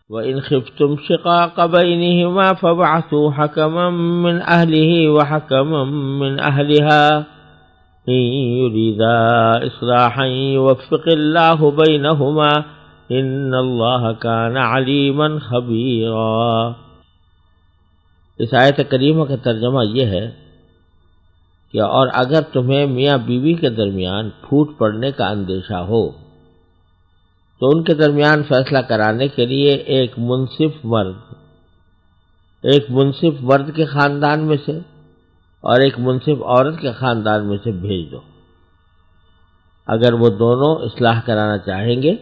وَإِنْ خِفْتُمْ شِقَاقَ بَيْنِهِمَا فَابْعَثُوا حَكَمًا مِّنْ أَهْلِهِ وَحَكَمًا مِّنْ أَهْلِهَا إِنْ يُرِيدَا إِصْلَاحًا يُوَفِّقِ اللَّهُ بَيْنَهُمَا إِنَّ اللَّهَ كَانَ عَلِيمًا خَبِيرًا۔ اس آیت کریمہ کا ترجمہ یہ ہے کہ اور اگر تمہیں میاں بیوی کے درمیان پھوٹ پڑنے کا اندیشہ ہو تو ان کے درمیان فیصلہ کرانے کے لیے ایک منصف مرد کے خاندان میں سے اور ایک منصف عورت کے خاندان میں سے بھیج دو۔ اگر وہ دونوں اصلاح کرانا چاہیں گے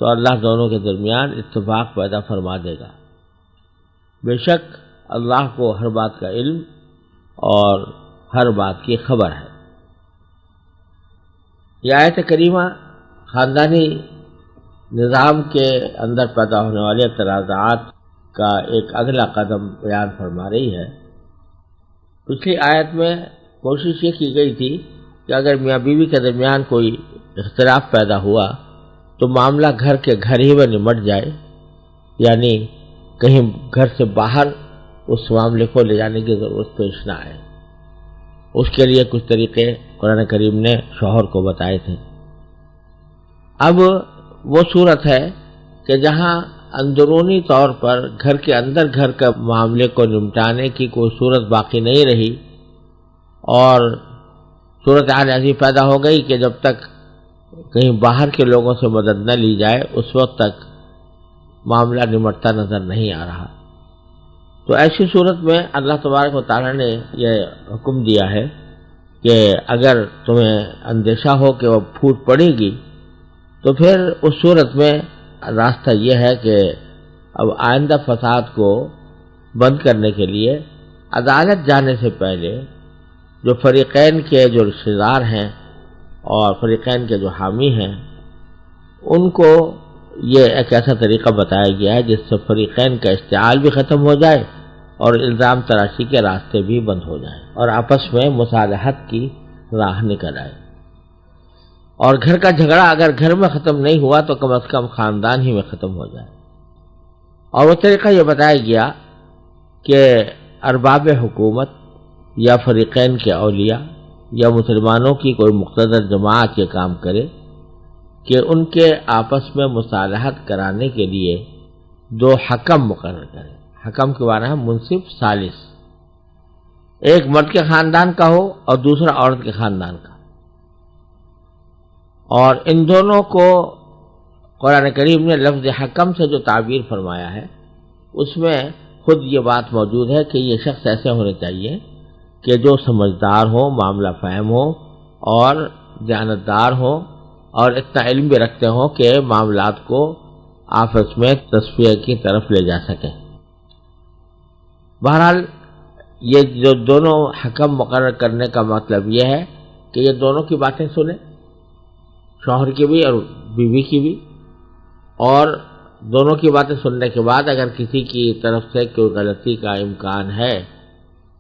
تو اللہ دونوں کے درمیان اتفاق پیدا فرما دے گا۔ بے شک اللہ کو ہر بات کا علم اور ہر بات کی خبر ہے۔ یہ آیت کریمہ خاندانی نظام کے اندر پیدا ہونے والے تنازعات کا ایک اگلا قدم بیان فرما رہی ہے۔ پچھلی آیت میں کوشش یہ کی گئی تھی کہ اگر میاں بیوی کے درمیان کوئی اختلاف پیدا ہوا تو معاملہ گھر کے گھر ہی میں نمٹ جائے، یعنی کہیں گھر سے باہر اس معاملے کو لے جانے کی ضرورت پیش نہ آئے۔ اس کے لیے کچھ طریقے قرآن کریم نے شوہر کو بتائے تھے۔ اب وہ صورت ہے کہ جہاں اندرونی طور پر گھر کے اندر گھر کا معاملے کو نمٹانے کی کوئی صورت باقی نہیں رہی اور صورتحال ایسی پیدا ہو گئی کہ جب تک کہیں باہر کے لوگوں سے مدد نہ لی جائے اس وقت تک معاملہ نمٹتا نظر نہیں آ رہا۔ تو ایسی صورت میں اللہ تبارک و تعالیٰ نے یہ حکم دیا ہے کہ اگر تمہیں اندیشہ ہو کہ وہ پھوٹ پڑے گی تو پھر اس صورت میں راستہ یہ ہے کہ اب آئندہ فساد کو بند کرنے کے لیے عدالت جانے سے پہلے جو فریقین کے جو رشتہ دار ہیں اور فریقین کے جو حامی ہیں ان کو یہ ایک ایسا طریقہ بتایا گیا ہے جس سے فریقین کا اشتعال بھی ختم ہو جائے اور الزام تراشی کے راستے بھی بند ہو جائیں اور آپس میں مصالحت کی راہ نکل آئے۔ اور گھر کا جھگڑا اگر گھر میں ختم نہیں ہوا تو کم از کم خاندان ہی میں ختم ہو جائے۔ اور وہ طریقہ یہ بتایا گیا کہ ارباب حکومت یا فریقین کے اولیاء یا مسلمانوں کی کوئی مقتدر جماعت یہ کام کرے کہ ان کے آپس میں مصالحت کرانے کے لیے دو حکم مقرر کرے۔ حکم کے معنی ہے منصف ثالث، ایک مرد کے خاندان کا ہو اور دوسرا عورت کے خاندان کا، اور ان دونوں کو قرآن کریم نے لفظ حکم سے جو تعبیر فرمایا ہے اس میں خود یہ بات موجود ہے کہ یہ شخص ایسے ہونے چاہیے کہ جو سمجھدار ہو، معاملہ فہم ہو اور دیانتدار ہو اور اتنا علم بھی رکھتے ہوں کہ معاملات کو آپس میں تصفیہ کی طرف لے جا سکیں۔ بہرحال یہ جو دونوں حکم مقرر کرنے کا مطلب یہ ہے کہ یہ دونوں کی باتیں سنیں، شوہر کی بھی اور بیوی کی بھی، اور دونوں کی باتیں سننے کے بعد اگر کسی کی طرف سے کوئی غلطی کا امکان ہے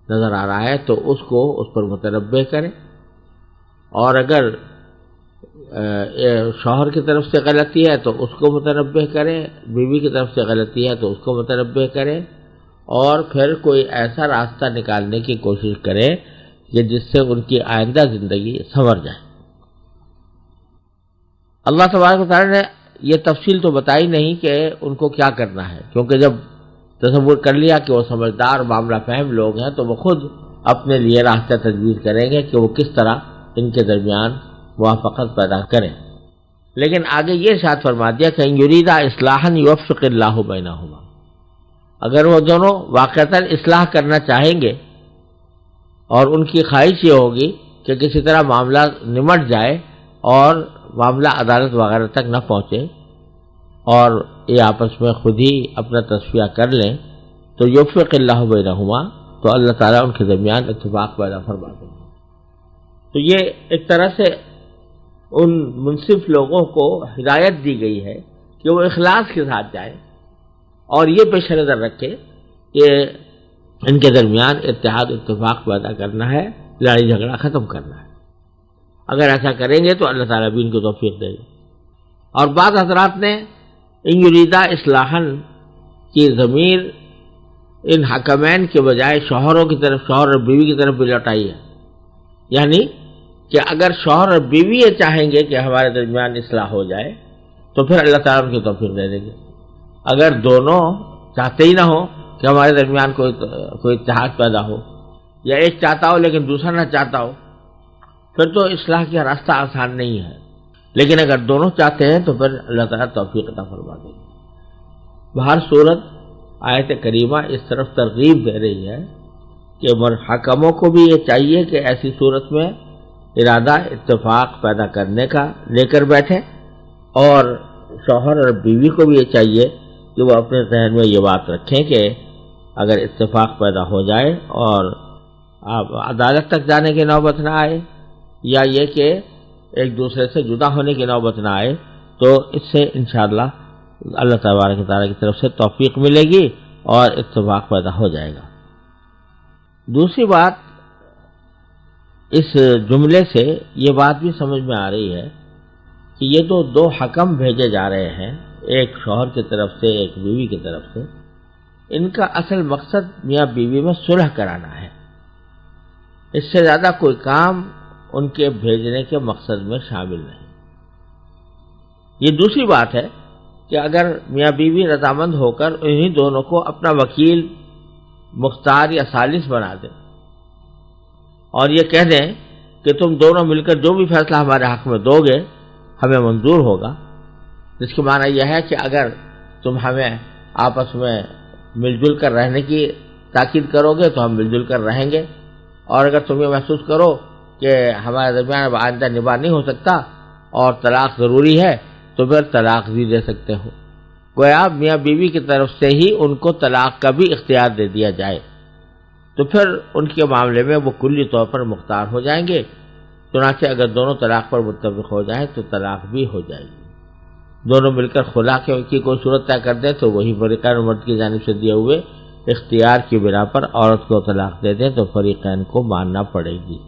نظر آ رہا ہے تو اس کو اس پر متنبہ کریں، اور اگر شوہر کی طرف سے غلطی ہے تو اس کو متنبہ کریں، بیوی کی طرف سے غلطی ہے تو اس کو متنبہ کریں، اور پھر کوئی ایسا راستہ نکالنے کی کوشش کریں کہ جس سے ان کی آئندہ زندگی سنور جائے۔ اللہ تبارک و تعالیٰ نے یہ تفصیل تو بتائی نہیں کہ ان کو کیا کرنا ہے، کیونکہ جب تصور کر لیا کہ وہ سمجھدار معاملہ فہم لوگ ہیں تو وہ خود اپنے لیے راستہ تجویز کریں گے کہ وہ کس طرح ان کے درمیان موافقت پیدا کریں۔ لیکن آگے یہ ارشاد فرما دیا کہ یریدا اصلاحا یوفق اللہ بینہما، اگر وہ دونوں واقعتاً اصلاح کرنا چاہیں گے اور ان کی خواہش یہ ہوگی کہ کسی طرح معاملہ نمٹ جائے اور معاملہ عدالت وغیرہ تک نہ پہنچے اور یہ آپس میں خود ہی اپنا تصفیہ کر لیں، تو یوفق اللہ بینہما، تو اللہ تعالیٰ ان کے درمیان اتفاق پیدا فرما دیں گے۔ تو یہ ایک طرح سے ان منصف لوگوں کو ہدایت دی گئی ہے کہ وہ اخلاص کے ساتھ جائیں اور یہ پیش نظر رکھے کہ ان کے درمیان اتحاد اتفاق پیدا کرنا ہے، لڑائی جھگڑا ختم کرنا ہے۔ اگر ایسا کریں گے تو اللہ تعالیٰ بھی ان کو توفیق دے گا۔ اور بعض حضرات نے ان یریدا اصلاحاً کی ضمیر ان حکمین کے بجائے شوہروں کی طرف، شوہر اور بیوی کی طرف بھی لوٹائی ہے. یعنی کہ اگر شوہر اور بیوی یہ چاہیں گے کہ ہمارے درمیان اصلاح ہو جائے تو پھر اللہ تعالیٰ ان کی توفیق دے دیں گے. اگر دونوں چاہتے ہی نہ ہو کہ ہمارے درمیان کوئی اتحاد پیدا ہو، یا ایک چاہتا ہو لیکن دوسرا نہ چاہتا ہو، پھر تو اصلاح کا راستہ آسان نہیں ہے. لیکن اگر دونوں چاہتے ہیں تو پھر اللہ تعالیٰ توفیق عطا فرما دیں گے. بہر صورت آیت کریمہ اس طرف ترغیب دے رہی ہے کہ حکموں کو بھی یہ چاہیے کہ ایسی صورت میں ارادہ اتفاق پیدا کرنے کا لے کر بیٹھے، اور شوہر اور بیوی کو بھی یہ چاہیے کہ وہ اپنے ذہن میں یہ بات رکھیں کہ اگر اتفاق پیدا ہو جائے اور عدالت تک جانے کی نوبت نہ آئے، یا یہ کہ ایک دوسرے سے جدا ہونے کی نوبت نہ آئے، تو اس سے انشاءاللہ اللہ تبارک و تعالیٰ کی طرف سے توفیق ملے گی اور اتفاق پیدا ہو جائے گا. دوسری بات، اس جملے سے یہ بات بھی سمجھ میں آ رہی ہے کہ یہ تو دو حکم بھیجے جا رہے ہیں، ایک شوہر کی طرف سے ایک بیوی کی طرف سے، ان کا اصل مقصد میاں بیوی میں صلح کرانا ہے. اس سے زیادہ کوئی کام ان کے بھیجنے کے مقصد میں شامل نہیں. یہ دوسری بات ہے کہ اگر میاں بیوی رضامند ہو کر انہی دونوں کو اپنا وکیل مختار یا ثالث بنا دیں اور یہ کہہ دیں کہ تم دونوں مل کر جو بھی فیصلہ ہمارے حق میں دو گے ہمیں منظور ہوگا، جس کے معنی یہ ہے کہ اگر تم ہمیں آپس میں مل جل کر رہنے کی تاکید کرو گے تو ہم مل جل کر رہیں گے، اور اگر تم یہ محسوس کرو کہ ہمارے درمیان اب آئندہ نباہ نہیں ہو سکتا اور طلاق ضروری ہے تو پھر طلاق بھی دے سکتے ہو. گویا میاں بیوی کی طرف سے ہی ان کو طلاق کا بھی اختیار دے دیا جائے تو پھر ان کے معاملے میں وہ کلی طور پر مختار ہو جائیں گے. چنانچہ اگر دونوں طلاق پر متفق ہو جائیں تو طلاق بھی ہو جائے گی. دونوں مل کر خلا کی کوئی صورت طے کر دیں تو وہی فریقین مرد کی جانب سے دیے ہوئے اختیار کی بنا پر عورت کو طلاق دے دیں تو فریقین کو ماننا پڑے گی.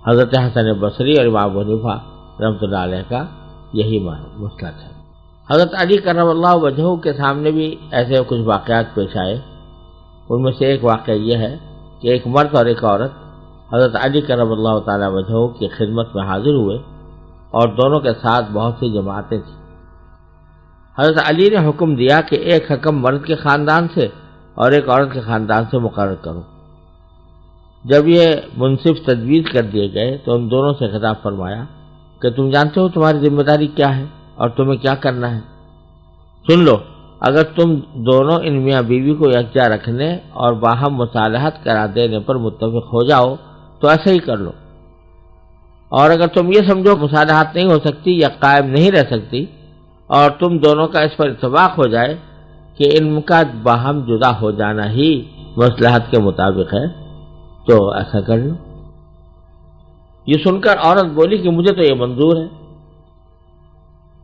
حضرت حسن بصری اور امام ابو حنیفہ رحمۃ اللہ علیہ کا یہی مسلک ہے. حضرت علی کرم اللہ وجہہ کے سامنے بھی ایسے کچھ واقعات پیش آئے. ان میں سے ایک واقعہ یہ ہے کہ ایک مرد اور ایک عورت حضرت علی کرم اللہ تعالی وجہہ کی خدمت میں حاضر ہوئے اور دونوں کے ساتھ بہت سی جماعتیں تھیں. حضرت علی نے حکم دیا کہ ایک حکم مرد کے خاندان سے اور ایک عورت کے خاندان سے مقرر کرو. جب یہ منصف تجویز کر دیے گئے تو ان دونوں سے خطاب فرمایا کہ تم جانتے ہو تمہاری ذمہ داری کیا ہے اور تمہیں کیا کرنا ہے. سن لو، اگر تم دونوں ان میاں بیوی کو یکجا رکھنے اور باہم مصالحت کرا دینے پر متفق ہو جاؤ تو ایسا ہی کر لو، اور اگر تم یہ سمجھو مصالحت نہیں ہو سکتی یا قائم نہیں رہ سکتی اور تم دونوں کا اس پر اتفاق ہو جائے کہ ان کا باہم جدا ہو جانا ہی مصلحت کے مطابق ہے تو ایسا کر لو. یہ سن کر عورت بولی کہ مجھے تو یہ منظور ہے،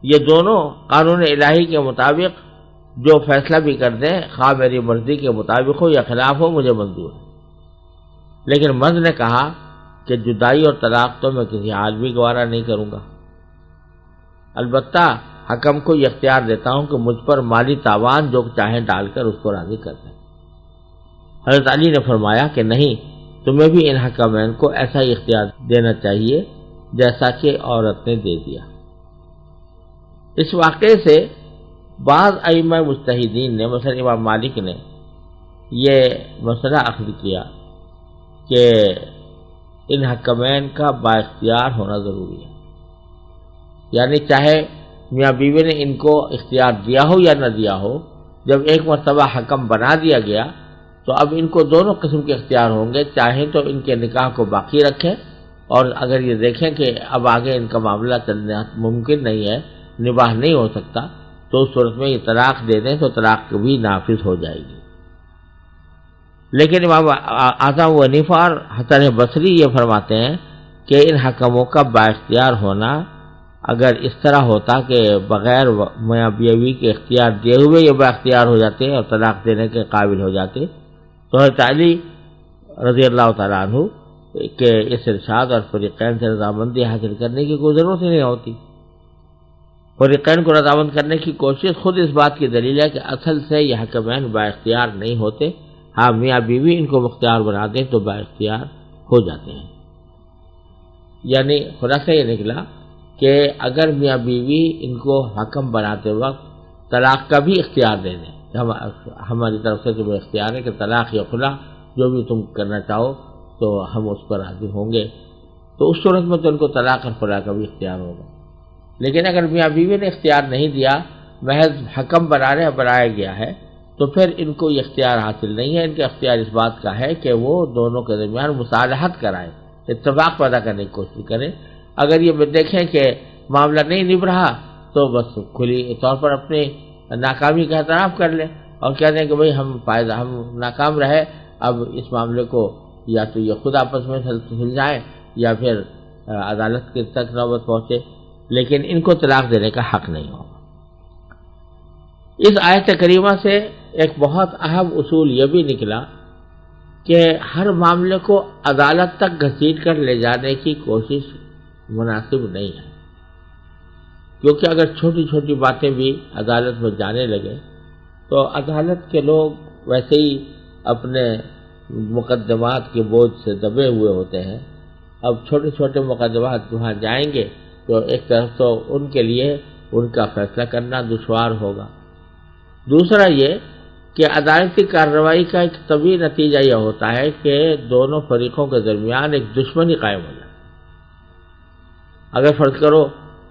یہ دونوں قانون الہی کے مطابق جو فیصلہ بھی کر دیں خواہ میری مرضی کے مطابق ہو یا خلاف ہو مجھے منظور ہے. لیکن مرد نے کہا کہ جدائی اور طلاق تو میں کسی حال بھی گوارا نہیں کروں گا، البتہ حکم کو یہ اختیار دیتا ہوں کہ مجھ پر مالی تاوان جو چاہیں ڈال کر اس کو راضی کر دیں. حضرت علی نے فرمایا کہ نہیں، تمہیں بھی ان حکمین کو ایسا ہی اختیار دینا چاہیے جیسا کہ عورت نے دے دیا. اس واقعے سے بعض ائمہ مجتہدین نے مثلا امام مالک نے یہ مسئلہ اخذ کیا کہ ان حکمین کا با اختیار ہونا ضروری ہے. یعنی چاہے میاں بیوی نے ان کو اختیار دیا ہو یا نہ دیا ہو، جب ایک مرتبہ حکم بنا دیا گیا تو اب ان کو دونوں قسم کے اختیار ہوں گے. چاہیں تو ان کے نکاح کو باقی رکھیں، اور اگر یہ دیکھیں کہ اب آگے ان کا معاملہ چلنا ممکن نہیں ہے، نباہ نہیں ہو سکتا، تو اس صورت میں یہ طلاق دے دیں تو طلاق بھی نافذ ہو جائے گی. لیکن امام اعظم ابو حنیفہ اور حسن بصری یہ فرماتے ہیں کہ ان حکموں کا با اختیار ہونا اگر اس طرح ہوتا کہ بغیر میاں بیوی کے اختیار دیے ہوئے یہ با اختیار ہو جاتے اور طلاق دینے کے قابل ہو جاتے تو حضرت علی رضی اللہ تعالیٰ عنہ کہ اس ارشاد اور فریقین سے رضامندی حاصل کرنے کی کوئی ضرورت ہی نہیں ہوتی. فریقین کو رضامند کرنے کی کوشش خود اس بات کی دلیل ہے کہ اصل سے یہ حکمین با اختیار نہیں ہوتے، ہاں میاں بیوی ان کو مختار بنا دیں تو با اختیار ہو جاتے ہیں۔ یعنی خلاصہ یہ نکلا کہ اگر میاں بیوی ان کو حکم بناتے وقت طلاق کا بھی اختیار دے دیں، ہماری طرف سے تمہیں اختیار ہے کہ طلاق یا خلا جو بھی تم کرنا چاہو تو ہم اس پر راضی ہوں گے، تو اس صورت میں تو ان کو طلاق اور خلا کا بھی اختیار ہوگا۔ لیکن اگر میاں بیوی نے اختیار نہیں دیا، محض حکم بنایا گیا ہے، تو پھر ان کو یہ اختیار حاصل نہیں ہے۔ ان کا اختیار اس بات کا ہے کہ وہ دونوں کے درمیان مصالحت کرائیں، اتفاق پیدا کرنے کی کوشش کریں۔ اگر یہ دیکھیں کہ معاملہ نہیں نبھ رہا تو بس کھلی طور پر اپنی ناکامی کا اعتراف کر لیں اور کہہ دیں کہ بھئی ہم ناکام رہے، اب اس معاملے کو یا تو یہ خود آپس میں سلجھائیں یا پھر عدالت کے تک نوبت پہنچے، لیکن ان کو طلاق دینے کا حق نہیں ہوگا۔ اس آیت کریمہ سے ایک بہت اہم اصول یہ بھی نکلا کہ ہر معاملے کو عدالت تک گھسیٹ کر لے جانے کی کوشش مناسب نہیں ہے، کیونکہ اگر چھوٹی چھوٹی باتیں بھی عدالت میں جانے لگے تو عدالت کے لوگ ویسے ہی اپنے مقدمات کے بوجھ سے دبے ہوئے ہوتے ہیں۔ اب چھوٹے چھوٹے مقدمات وہاں جائیں گے تو ایک طرف تو ان کے لیے ان کا فیصلہ کرنا دشوار ہوگا، دوسرا یہ کہ عدالتی کارروائی کا ایک طبیعی نتیجہ یہ ہوتا ہے کہ دونوں فریقوں کے درمیان ایک دشمنی قائم ہو جائے۔ اگر فرض کرو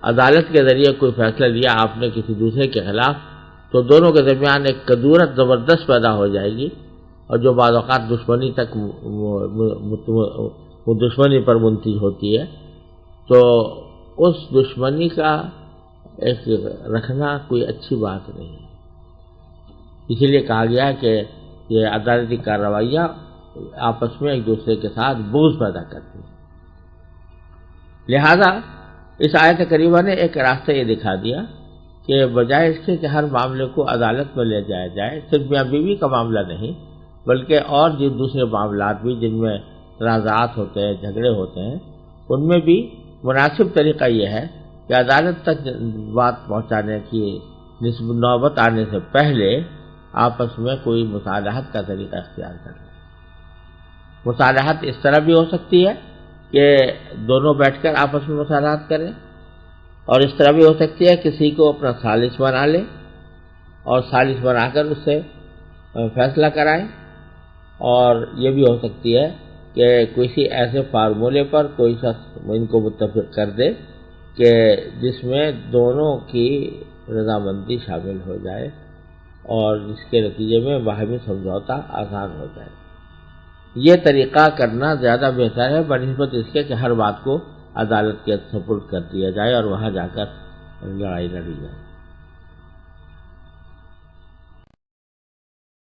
عدالت کے ذریعے کوئی فیصلہ لیا آپ نے کسی دوسرے کے خلاف، تو دونوں کے درمیان ایک کدورت زبردست پیدا ہو جائے گی، اور جو بعض اوقات دشمنی تک دشمنی پر منتج ہوتی ہے، تو اس دشمنی کا ایک رکھنا کوئی اچھی بات نہیں ہے۔ اسی لیے کہا گیا کہ یہ عدالتی کارروائیاں آپس میں ایک دوسرے کے ساتھ بغض پیدا کرتی ہیں۔ لہذا اس آیت کریمہ نے ایک راستہ یہ دکھا دیا کہ بجائے اس کے کہ ہر معاملے کو عدالت میں لے جایا جائے، صرف میاں بیوی کا معاملہ نہیں بلکہ اور جن دوسرے معاملات بھی جن میں تنازعات ہوتے ہیں، جھگڑے ہوتے ہیں، ان میں بھی مناسب طریقہ یہ ہے کہ عدالت تک بات پہنچانے کی نوبت آنے سے پہلے آپس میں کوئی مصالحت کا طریقہ اختیار کریں۔ مصالحت اس طرح بھی ہو سکتی ہے کہ دونوں بیٹھ کر آپس میں مصالحت کریں، اور اس طرح بھی ہو سکتی ہے کسی کو اپنا ثالث بنا لیں اور ثالث بنا کر اس سے فیصلہ کرائیں، اور یہ بھی ہو سکتی ہے کہ کسی ایسے فارمولے پر کوئی شخص ان کو متفق کر دے کہ جس میں دونوں کی رضامندی شامل ہو جائے اور جس کے نتیجے میں باہمی سمجھوتا آسان ہو جائے۔ یہ طریقہ کرنا زیادہ بہتر ہے بنسبت اس کے کہ ہر بات کو عدالت کے سپرد کر دیا جائے اور وہاں جا کر لڑائی لڑی جائے۔